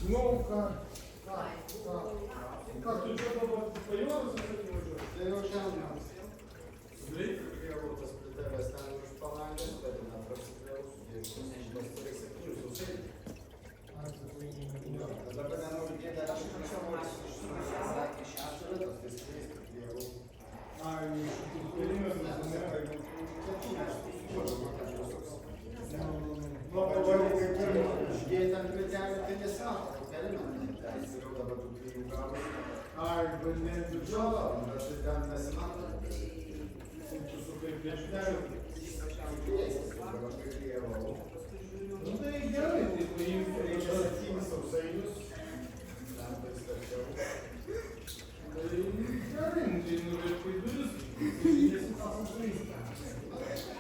Ну, как ты что-то появилось? Ja jau šiandien. Sudaryti prievartas pritaręs ten už palangės, bet neprasidėjau sudėjimus, turi 7 sausainių. Dabar nenoriu dėti, aš sakė 6 vietos, tai skleisti prievartas. Iš Ukrainos nežinau. Nu, pažiūrėjau, kaip pirmą. Išdėti ant vietelį, tai nesimato, perimentai. Tai jau dabar tų 3 gavų. Bet ne didžiulio. Bet tai ten nesimato. Su kaip priešinėliu. Dabar kaip prievartas. Nu tai gerai, tai paimti. Reikia 7 sausainius.